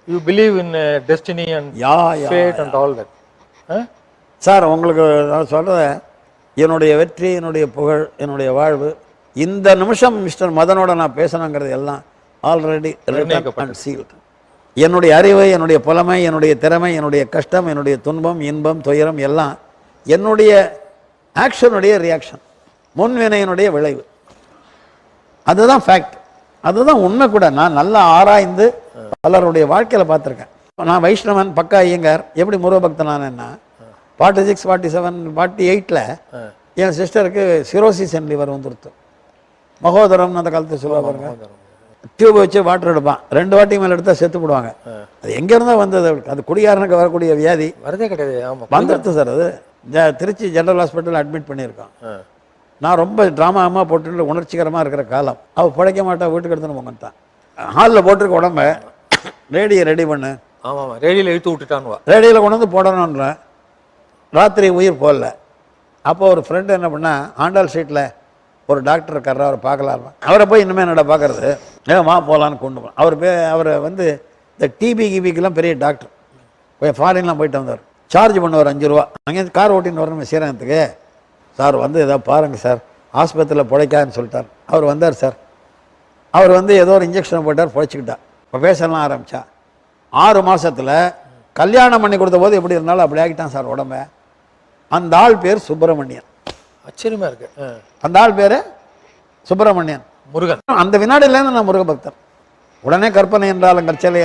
You believe in destiny and fate and all that. Sir உங்களுக்கு நான் சொல்கிறத, என்னுடைய வெற்றி, என்னுடைய புகழ், என்னுடைய வாழ்வு, இந்த நிமிஷம் மிஸ்டர் மதனோட நான் பேசணுங்கிறது எல்லாம் ஆல்ரெடி அண்ட் சீல்டு. என்னுடைய அறிவு, என்னுடைய புலமை, என்னுடைய திறமை, என்னுடைய கஷ்டம், என்னுடைய துன்பம், இன்பம், துயரம் எல்லாம் என்னுடைய ஆக்ஷனுடைய ரியாக்ஷன், முன்வினையினுடைய விளைவு. அதுதான் ஃபேக்ட், அதுதான் உண்மை கூட. நான் நல்லா ஆராய்ந்து பலருடைய வாழ்க்கையில் பார்த்துருக்கேன். நான் வைஷ்ணவன் பக்கா ஐயங்கார். எப்படி முருகபக்தனானேன்னா 46, 47, 48ல் என் சிஸ்டருக்கு சிரோசிஸ் அண்ட் லிவர் வந்துருத்து. மகோதரம்னு அந்த காலத்தில் சொல்லுவாங்க. டியூப் வச்சு வாட்டர் எடுப்பான், 2 வாட்டி மேலே எடுத்தால் செத்து போடுவாங்க. அது எங்கேருந்தா வந்தது? அது குடிகாரனுக்கு வரக்கூடிய வியாதி வரதே கிடையாது. வந்துடுது சார். அது திருச்சி ஜெனரல் ஹாஸ்பிட்டல் அட்மிட் பண்ணியிருக்கான். நான் ரொம்ப ட்ராமா போட்டு உணர்ச்சிகரமாக இருக்கிற காலம். அவள் பிழைக்க மாட்டா, வீட்டுக்கு எடுத்துன்னு போங்கத்தான். ஹாலில் போட்டிருக்க உடம்ப ரேடியை ரெடி பண்ணு. ஆமாம், ரேடியோவில் இழுத்து விட்டுட்டானுவா. ரேடியோவில் கொண்டு வந்து போடணுன்ற ராத்திரி உயிர் போடல. அப்போ ஒரு ஃப்ரெண்டு என்ன பண்ணால், ஆண்டாள் ஸ்ட்ரீட்டில் ஒரு டாக்டர் இருக்கார், அவரை பார்க்கலாம். அவரை போய் இன்னுமே என்னடா பார்க்குறது, மா போகலான்னு கொண்டு போனோம். அவரை வந்து இந்த டிபிக்கு பெரிய டாக்டர், போய் ஃபாரின்லாம் போயிட்டு வந்தார். சார்ஜ் பண்ணுவார் 5 ரூபா. அங்கேருந்து கார் ஓட்டின்னு வரணும் ஸ்ரீரங்கத்துக்கு. சார் வந்து எதாவது பாருங்கள் சார், ஆஸ்பத்திரியில் பிழைக்காதுன்னு சொல்லிட்டார். அவர் வந்தார் சார். அவர் வந்து ஏதோ ஒரு இன்ஜெக்ஷன் போட்டார், பிழைச்சிக்கிட்டா. இப்போ பேசலாம் ஆரம்பித்தா 6 மாதத்தில் கல்யாணம் பண்ணி கொடுத்த போது எப்படி இருந்தாலும் அப்படி ஆகிட்டான் சார் உடம்ப. அந்த ஆள் பேர் சுப்பிரமணியன். ஆச்சரியமாக இருக்கு. அந்த ஆள் பேர் சுப்பிரமணியன், முருகன். அந்த வினாடியிலேருந்து நான் முருக பக்தர். உடனே கற்பனை என்றாலும் கற்சலை